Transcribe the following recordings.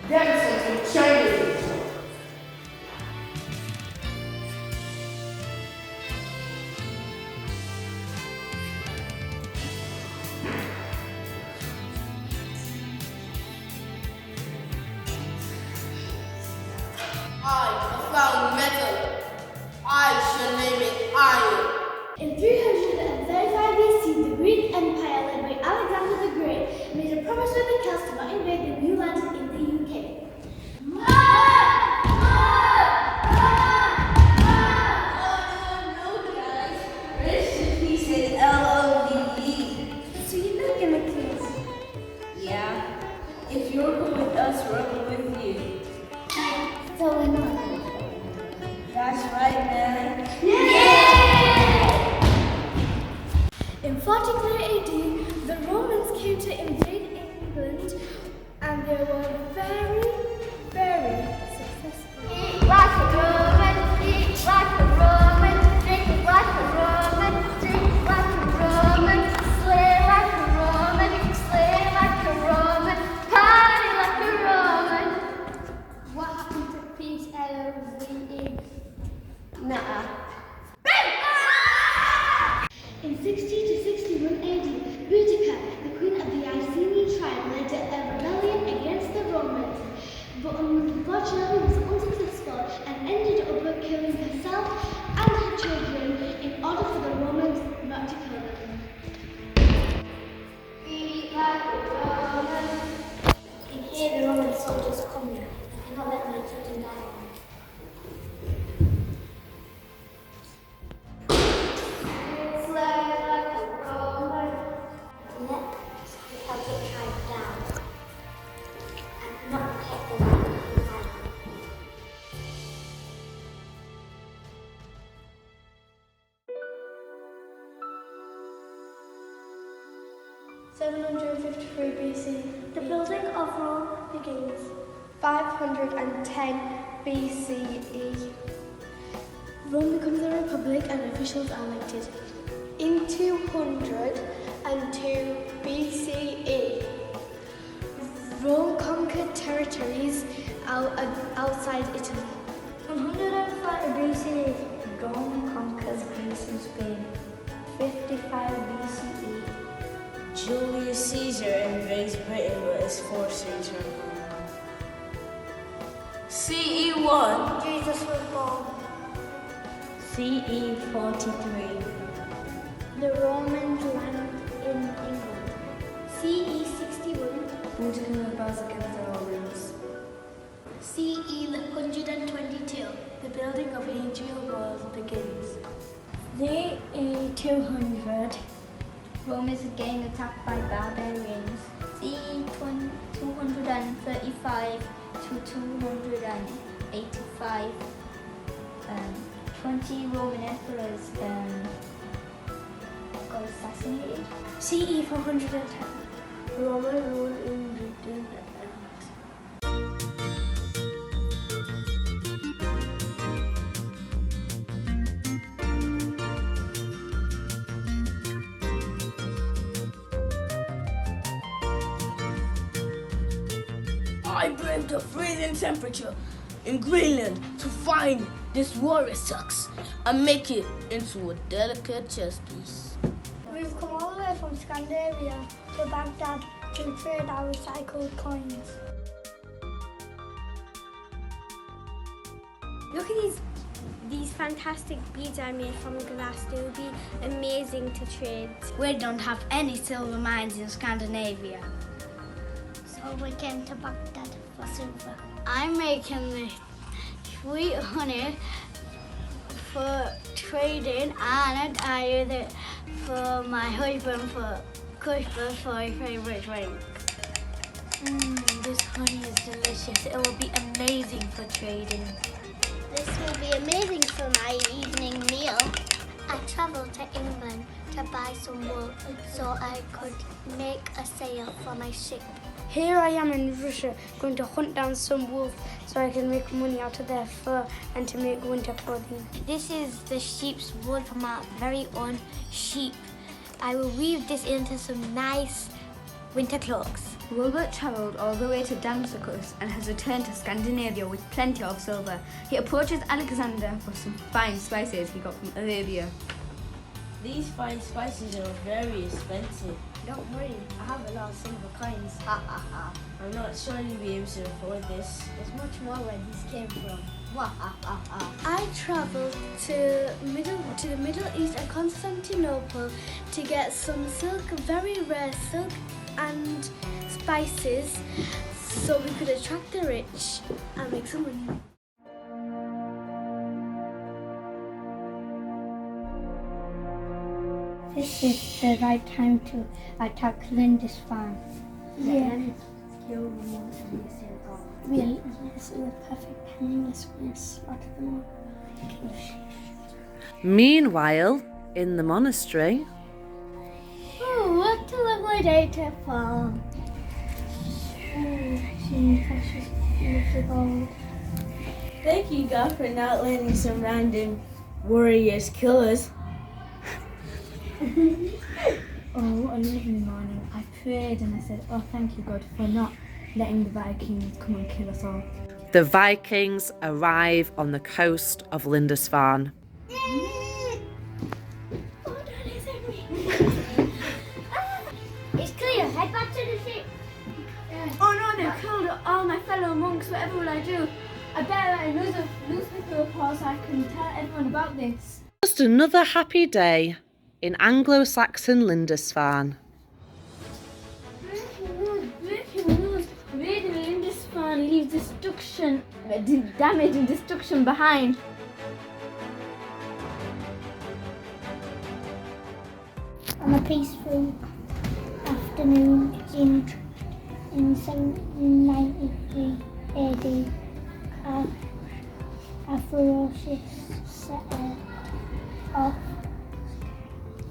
devastating Chinese. I have found metal. I shall name it iron. In 335 BC, the Greek Empire led by Alexander the Great made a promise with the Celts to not invade the new land in the UK. No, guys. Rest in peace is LOVE. So you know Gimmickles? Yeah. If you're going with us, we're going with you. So we're not. That's right, man. In 43 AD, the Romans came to invade England and they were very, very successful. Eat like a Roman, eat like a Roman, drink like a Roman, drink like a Roman, slay like a Roman, slay like a Roman, party like a Roman. What happened to peace, LOVE? Nah. In 60 to 61 AD, Boudicca, the queen of the Icenian tribe, led a rebellion against the Romans, but unfortunately was unsuccessful and ended up killing herself and her children in order for the Romans not to kill them. Eat like a Roman. In here, the Roman soldiers come here and not let my children die. BC. The building of Rome begins. 510 BCE. Rome becomes a republic and officials are elected. In 202 BCE, Rome conquered territories outside Italy. 105 BCE, Rome conquers Greece and Spain. 55 BCE, Julius Caesar invades Britain with his forces from Rome. CE 1. Jesus was born. CE 43. The Romans land in England. CE 61, Boudicca rebels against the Romans. CE 122, the building of Hadrian walls begins. CE 200, Rome is again attacked by barbarians. CE 235 to 285, 20 Roman emperors got assassinated. CE 410, Roman rule in Britain. I braved the freezing temperature in Greenland to find this warrior sucks and make it into a delicate chess piece. We've come all the way from Scandinavia to Baghdad to trade our recycled coins. Look at these fantastic beads I made from glass. They would be amazing to trade. We don't have any silver mines in Scandinavia. So we're going to Baghdad for silver. I'm making the sweet honey for trading and a dye for my husband for Christmas for his favourite drink. This honey is delicious. It will be amazing for trading. This will be amazing for my evening meal. I travelled to England to buy some wool so I could make a sail for my ship. Here I am in Russia, going to hunt down some wolves so I can make money out of their fur and to make winter clothing. This is the sheep's wool from our very own sheep. I will weave this into some nice winter cloaks. Wilbert travelled all the way to Damascus and has returned to Scandinavia with plenty of silver. He approaches Alexander for some fine spices he got from Arabia. These fine spices are very expensive. Don't worry, I have a lot of silver coins. Ha ha ha. I'm not sure you'll be able to afford this. There's much more where these came from. Wah ha ha ha. I travelled to the Middle East and Constantinople to get some silk, very rare silk and spices, so we could attract the rich and make some money. This is the right time to attack Lindisfarne. Yeah. Kill the monster and steal gold. Really? This is the perfect timing. Let's go and slaughter them all. Meanwhile, in the monastery, Oh, what a lovely day to farm. Thank you, God, for not letting some random warriors kill us. Oh, early in the morning, I prayed and I said, oh, thank you, God, for not letting the Vikings come and kill us all. the Vikings arrive on the coast of Lindisfarne. It's clear. Head back to the ship. Oh no, they've killed all my fellow monks. Whatever will I do? I better write a newspaper report so I can tell everyone about this. Just another happy day in Anglo-Saxon Lindisfarne. Breaking news. Raiding Lindisfarne leaves damage and destruction behind. On a peaceful afternoon in 793 AD, a ferocious set of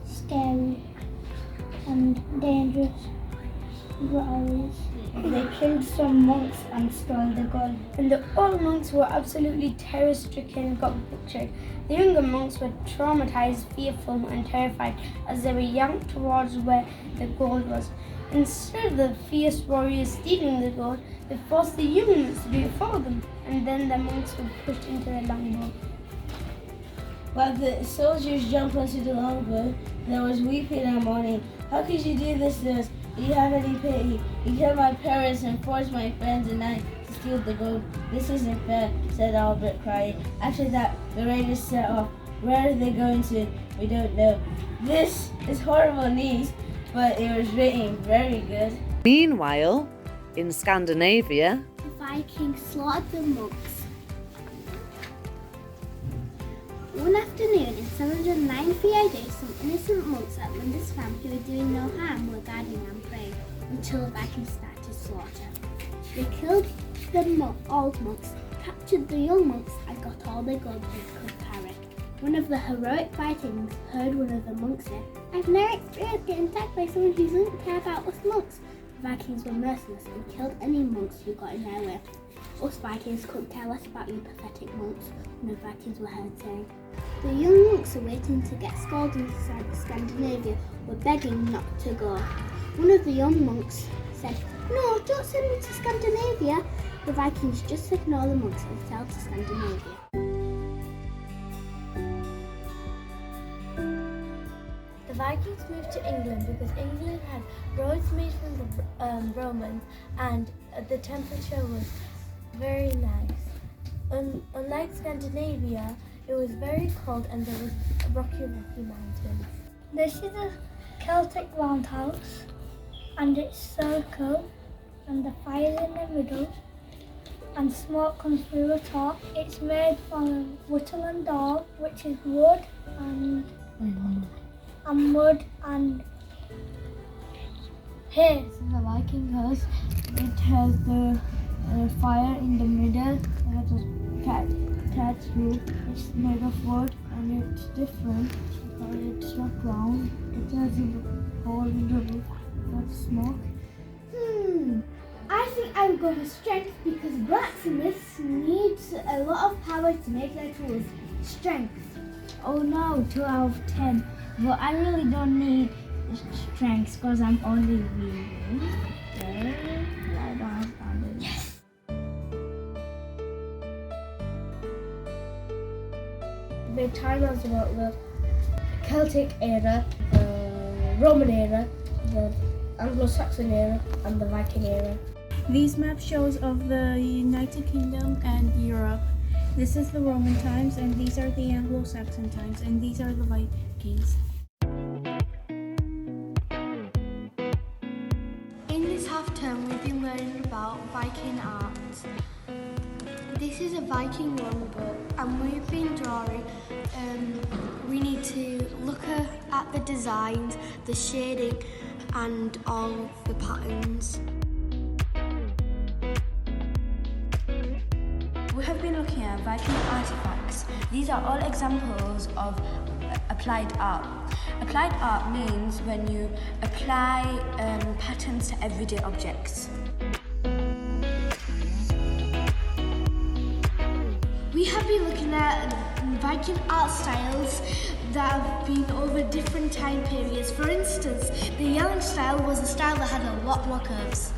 scary and dangerous warriors. They killed some monks and stole the gold. And the old monks were absolutely terror-stricken and got butchered. The younger monks were traumatized, fearful and terrified as they were yanked towards where the gold was. Instead of the fierce warriors stealing the gold, they forced the young monks to do it for them, and then the monks were pushed into the longboat. While the soldiers jumped onto the longboat, there was weeping and mourning. How could you do this to us? Do you have any pity? You killed my parents and forced my friends and I to steal the gold. This isn't fair, said Albert, crying. After that, the raiders set off. Where are they going to? We don't know. This is horrible news, but it was written very good. Meanwhile, in Scandinavia, The Vikings slaughtered the monks. One afternoon in 793 AD, some innocent monks at Lindisfarne who were doing no harm were guarding and praying until the Vikings started slaughter. They killed the old monks, captured the young monks, and got all the gold they could carry. One of the heroic Vikings heard one of the monks say, "I've no experience getting attacked by someone who doesn't care about us monks." The Vikings were merciless and killed any monks who got in their way. "Us Vikings couldn't care less about you pathetic monks," one of the Vikings were heard saying. The young monks are waiting to get scolded inside Scandinavia were begging not to go. One of the young monks said, "No, don't send me to Scandinavia." The Vikings just ignore the monks and sail to Scandinavia. The Vikings moved to England because England had roads made from the Romans and the temperature was very nice. Unlike Scandinavia, it was very cold and there was rocky mountains. This is a Celtic roundhouse and it's circle and the fire in the middle and smoke comes through the top. It's made from wattle and daub, which is wood and mud and hay. This is a Viking house. It has the fire in the middle. It has a thatched roof. It's made of wood and it's different because it's not round. It has a hole in the roof. That's smoke. I think I'm going for strength because blacksmiths need a lot of power to make their tools. Strength. Oh no, 2 out of 10. But I really don't need strength because I'm only reading. the timelines about the Celtic era, the Roman era, the Anglo-Saxon era, and the Viking era. These maps shows of the United Kingdom and Europe. This is the Roman times, and these are the Anglo-Saxon times, and these are the Vikings. In this half term, we've been learning about Viking art. This is a Viking longboat, and we've been drawing. We need to look at the designs, the shading, and all the patterns. We have been looking at Viking artifacts. These are all examples of applied art. Applied art means when you apply patterns to everyday objects. We have been looking at Viking art styles that have been over different time periods. For instance, the Yelling style was a style that had a lot more curves.